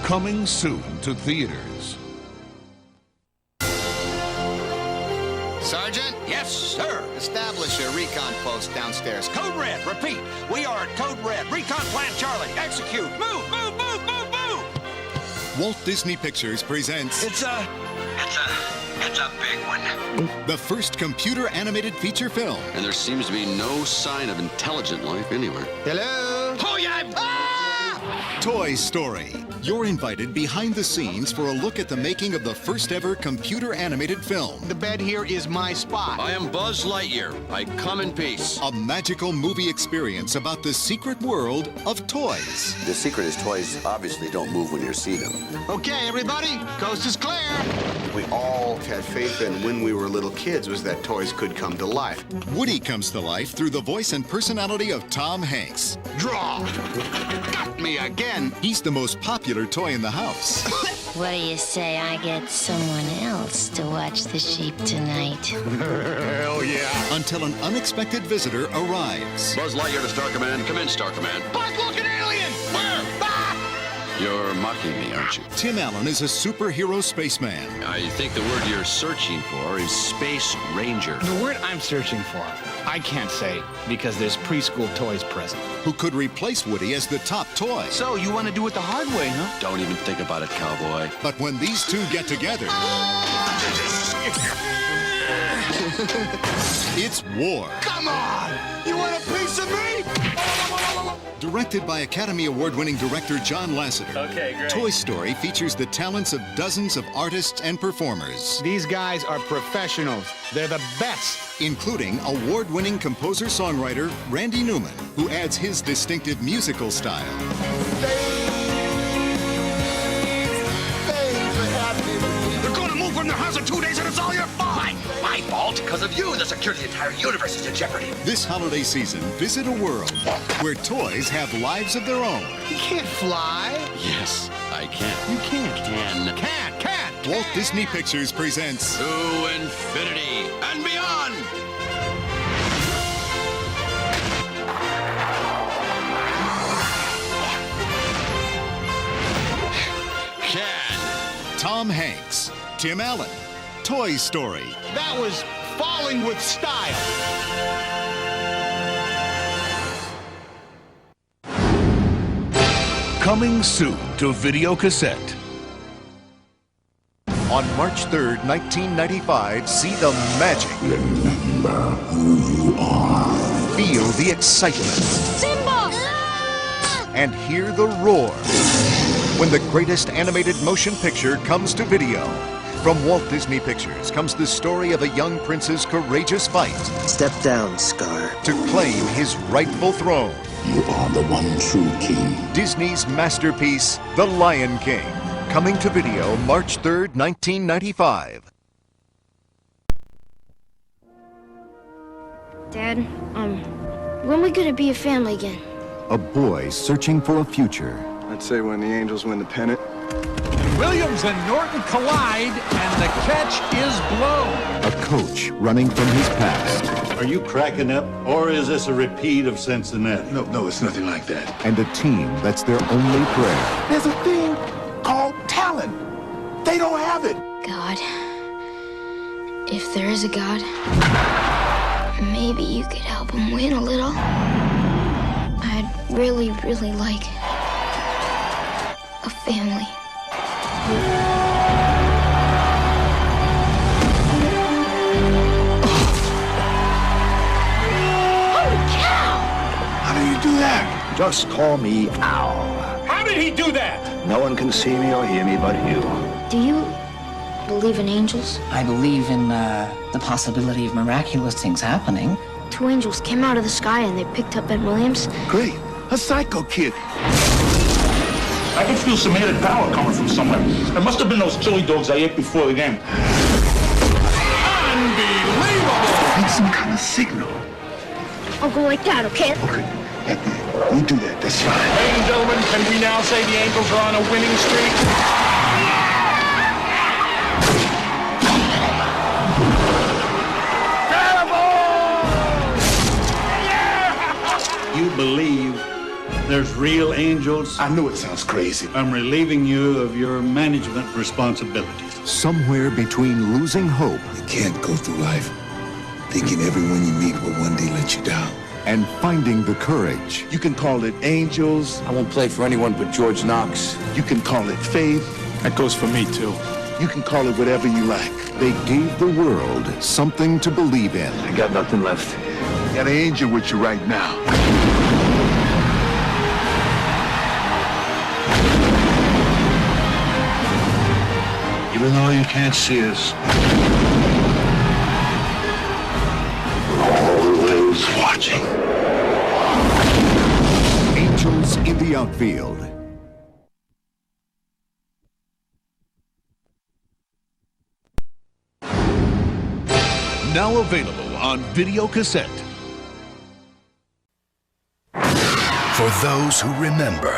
Coming soon to theaters. Sergeant? Yes, sir. Establish a recon post downstairs. Code Red, repeat. We are at Code Red. Recon Plan Charlie. Execute. Move, move, move, move, move. Walt Disney Pictures presents... It's a big one. The first computer-animated feature film. And there seems to be no sign of intelligent life anywhere. Hello? Oh, yeah. Toy Story. You're invited behind the scenes for a look at the making of the first ever computer-animated film. The bed here is my spot. I am Buzz Lightyear. I come in peace. A magical movie experience about the secret world of toys. The secret is toys obviously don't move when you see them. Okay, everybody, coast is clear. We all had faith in when we were little kids was that toys could come to life. Woody comes to life through the voice and personality of Tom Hanks. Draw! Got me again! He's the most popular toy in the house. What do you say I get someone else to watch the sheep tonight? Hell yeah! Until an unexpected visitor arrives. Buzz Lightyear to Star Command. Come in, Star Command. Buzz, look, an alien! Where? Ah! You're mocking me, aren't you? Tim Allen is a superhero spaceman. I think the word you're searching for is Space Ranger. The word I'm searching for, I can't say because there's preschool toys present. Who could replace Woody as the top toy. So, you want to do it the hard way, huh? Don't even think about it, cowboy. But when these two get together, it's war. Come on! You want a piece of me? Directed by Academy Award-winning director John Lasseter, Okay, great. Toy Story features the talents of dozens of artists and performers, These guys are professionals. They're the best. including award-winning composer-songwriter Randy Newman, who adds his distinctive musical style. They're going to move from their house in 2 days and it's all your fault. My fault? Because of you, the security of the entire universe is in jeopardy. This holiday season, visit a world where toys have lives of their own. You can't fly. Yes, I can. You can't. Can. Walt Disney Pictures presents To infinity and beyond. Can. Tom Hanks, Tim Allen, Toy Story. That was falling with style. Coming soon to Videocassette. On March 3rd, 1995, see the magic. Remember who you are. Feel the excitement. Simba! And hear the roar when the greatest animated motion picture comes to video. From Walt Disney Pictures comes the story of a young prince's courageous fight Step down, Scar. to claim his rightful throne. You are the one true king. Disney's masterpiece, The Lion King. Coming to video March 3rd, 1995. Dad, when are we gonna be a family again? A boy searching for a future. I'd say when the Angels win the pennant. Williams and Norton collide, and the catch is blown. A coach running from his past. Are you cracking up, or is this a repeat of Cincinnati? No, it's nothing like that. And a team that's their only prayer. There's a thing called talent. They don't have it. God, if there is a God, maybe you could help him win a little. I'd really, really like a family. Holy cow! How do you do that? Just call me Al. How did he do that? No one can see me or hear me but you. Do you believe in angels? I believe in the possibility of miraculous things happening. 2 angels came out of the sky and they picked up Ben Williams. Great. A psycho kid. I can feel some added power coming from somewhere. It must have been those chili dogs I ate before the game. Make some kind of signal. I'll go like that, okay? Okay. You do that. That's fine. Ladies and gentlemen, can we now say the Angels are on a winning streak? Cannibal! believe there's real angels? I know it sounds crazy. I'm relieving you of your management responsibilities. Somewhere between losing hope You can't go through life thinking everyone you meet will one day let you down. and finding the courage. You can call it angels. I won't play for anyone but George Knox. You can call it faith. That goes for me, too. You can call it whatever you like. They gave the world something to believe in. I got nothing left. You got an angel with you right now. Even though you can't see us, Always watching. Angels in the Outfield. Now available on Videocassette. For those who remember,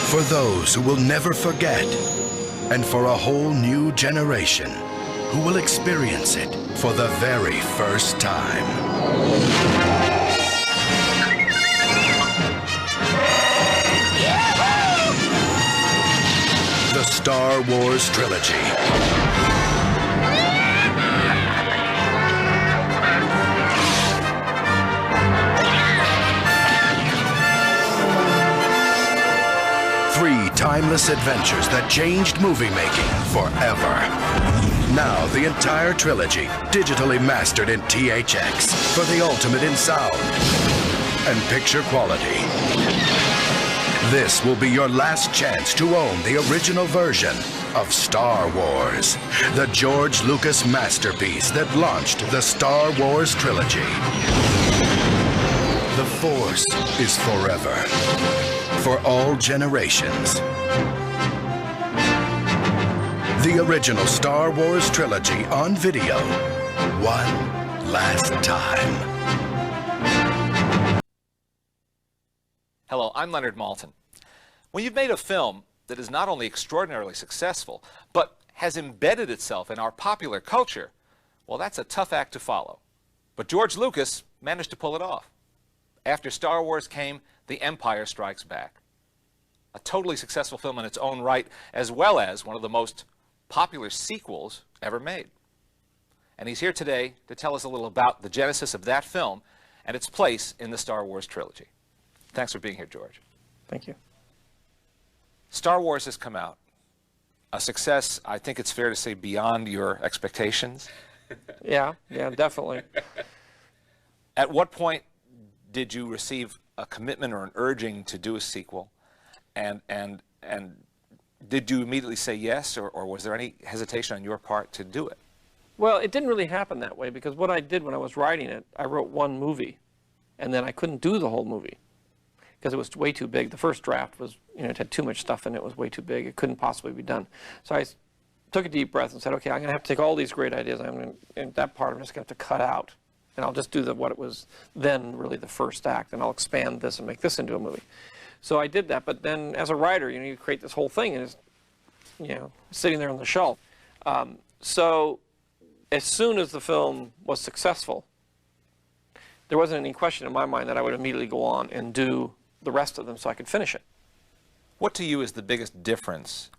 for those who will never forget, and for a whole new generation who will experience it for the very first time. The Star Wars Trilogy. Three timeless adventures that changed movie making forever. Now the entire trilogy, digitally mastered in THX for the ultimate in sound and picture quality. This will be your last chance to own the original version of Star Wars, the George Lucas masterpiece that launched the Star Wars trilogy. The Force is forever, for all generations. The original Star Wars trilogy on video, one last time. Hello, I'm Leonard Maltin. When you've made a film that is not only extraordinarily successful, but has embedded itself in our popular culture, well, that's a tough act to follow. But George Lucas managed to pull it off. After Star Wars came The Empire Strikes Back. A totally successful film in its own right, as well as one of the most popular sequels ever made. And he's here today to tell us a little about the genesis of that film and its place in the Star Wars trilogy. Thanks for being here, George. Thank you. Star Wars has come out. A success, I think it's fair to say, beyond your expectations. Yeah, definitely. At what point did you receive a commitment or an urging to do a sequel? And did you immediately say yes, or was there any hesitation on your part to do it? Well, it didn't really happen that way, because what I did when I was writing it, I wrote one movie, and then I couldn't do the whole movie because it was way too big. The first draft was, it had too much stuff in it. It was way too big. It couldn't possibly be done. So I took a deep breath and said, okay, I'm going to have to take all these great ideas, and that part I'm just going to have to cut out, and I'll just do what it was then really the first act, and I'll expand this and make this into a movie. So I did that, but then as a writer, you create this whole thing, and it's, sitting there on the shelf. So as soon as the film was successful, there wasn't any question in my mind that I would immediately go on and do the rest of them so I could finish it. What to you is the biggest difference,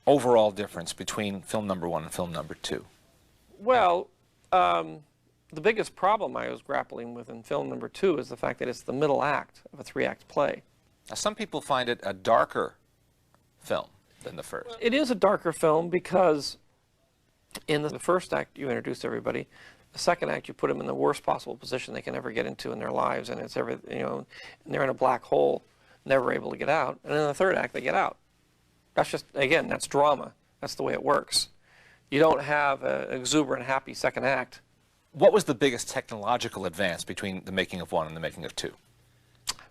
overall difference, between film number one and film number two? Well, the biggest problem I was grappling with in film number two is the fact that it's the middle act of a three-act play. Now, some people find it a darker film than the first. It is a darker film because in the first act you introduce everybody. The second act you put them in the worst possible position they can ever get into in their lives, and it's and they're in a black hole, never able to get out. And in the third act they get out. That's just, again, that's drama. That's the way it works. You don't have an exuberant, happy second act. What was the biggest technological advance between the making of one and the making of two?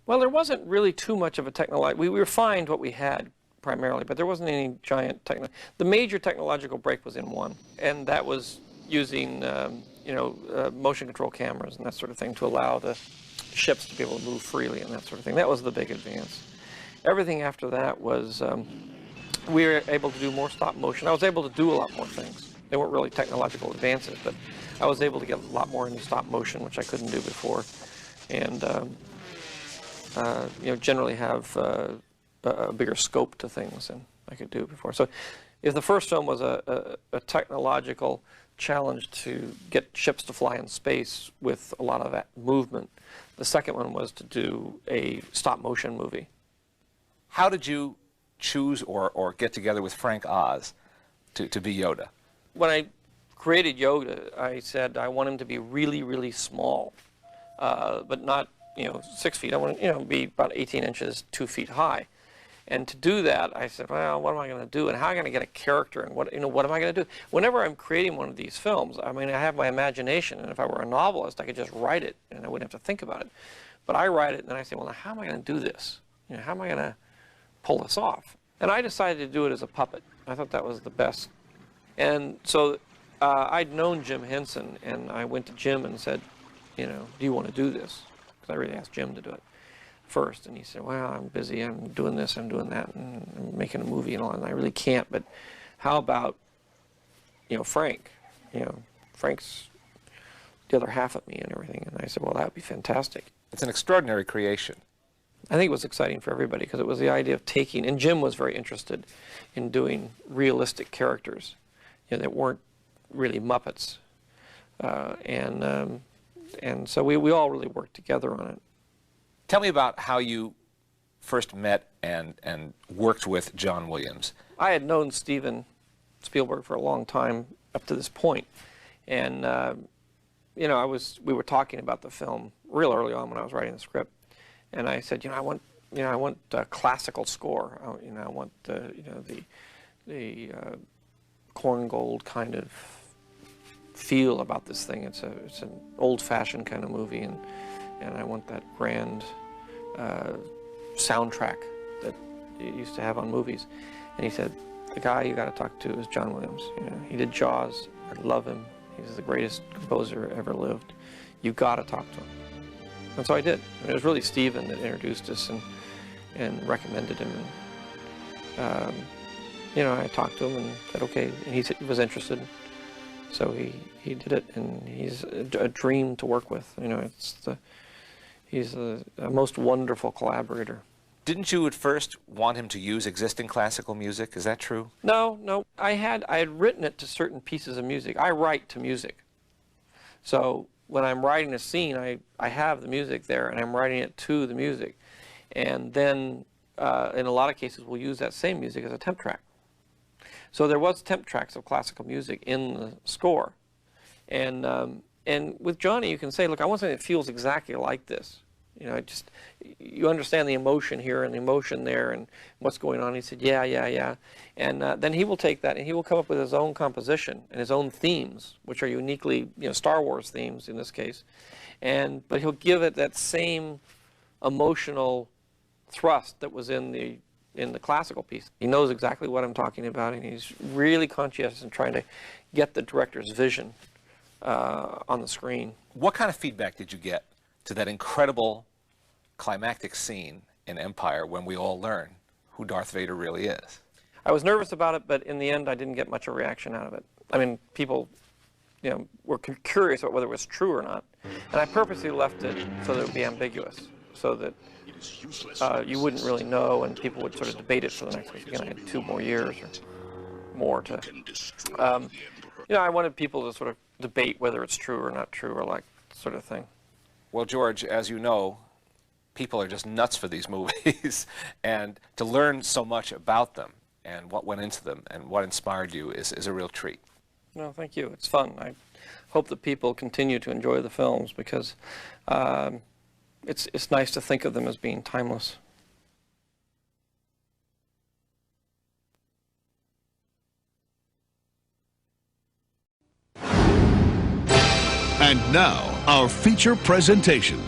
Well, there wasn't really too much of a technological. We refined what we had primarily, but there wasn't any giant technology. The major technological break was in one, and that was using motion control cameras and that sort of thing to allow the ships to be able to move freely and that sort of thing. That was the big advance. Everything after that was we were able to do more stop motion. I was able to do a lot more things. They weren't really technological advances, but I was able to get a lot more into stop motion, which I couldn't do before. And generally have a bigger scope to things than I could do before. So if the first film was a technological challenge to get ships to fly in space with a lot of that movement, the second one was to do a stop-motion movie. How did you choose or get together with Frank Oz to be Yoda? When I created Yoda, I said I want him to be really, really small, but not 6 feet. I want him to be about 18 inches, 2 feet high. And to do that, I said, well, what am I going to do, and how am I going to get a character, and what am I going to do? Whenever I'm creating one of these films, I mean, I have my imagination, and if I were a novelist, I could just write it, and I wouldn't have to think about it. But I write it, and then I say, well, now how am I going to do this? How am I going to pull this off? And I decided to do it as a puppet. I thought that was the best. And so I'd known Jim Henson, and I went to Jim and said, do you want to do this? Because I really asked Jim to do it first, and he said, well, I'm busy, I'm doing this, I'm doing that, and I'm making a movie and all, and I really can't, but how about, Frank? Frank's the other half of me and everything. And I said, well, that would be fantastic. It's an extraordinary creation. I think it was exciting for everybody because it was the idea of taking, and Jim was very interested in doing realistic characters, that weren't really Muppets. And so we all really worked together on it. Tell me about how you first met and worked with John Williams. I had known Steven Spielberg for a long time up to this point, and we were talking about the film real early on when I was writing the script, and I said, I want a classical score. I want the Korngold kind of feel about this thing. It's an old-fashioned kind of movie, and I want that grand soundtrack that you used to have on movies. And he said, the guy you got to talk to is John Williams. He did Jaws. I love him. He's the greatest composer ever lived. You got to talk to him. And so I did. And it was really Steven that introduced us and recommended him. And I talked to him and said okay, and he was interested. So he did it, and he's a dream to work with. He's a most wonderful collaborator. Didn't you at first want him to use existing classical music? Is that true? No. I had written it to certain pieces of music. I write to music. So when I'm writing a scene, I have the music there, and I'm writing it to the music. And then in a lot of cases, we'll use that same music as a temp track. So there was temp tracks of classical music in the score. And with Johnny, you can say, look, I want something that feels exactly like this. You understand the emotion here and the emotion there and what's going on. He said, yeah. And then he will take that and he will come up with his own composition and his own themes, which are uniquely, Star Wars themes in this case. But he'll give it that same emotional thrust that was in the classical piece. He knows exactly what I'm talking about, and he's really conscientious in trying to get the director's vision on the screen. What kind of feedback did you get to that incredible climactic scene in Empire when we all learn who Darth Vader really is? I was nervous about it, but in the end I didn't get much of a reaction out of it. I mean, people were curious about whether it was true or not, and I purposely left it so that it would be ambiguous, so that you wouldn't really know, and people would sort of debate it for the next week. Again, I had 2 more years or more to. I wanted people to sort of debate whether it's true or not true, or like sort of thing. Well, George, as you know, people are just nuts for these movies, and to learn so much about them and what went into them and what inspired you is a real treat. No, thank you. It's fun. I hope that people continue to enjoy the films because it's nice to think of them as being timeless. And now, our feature presentation.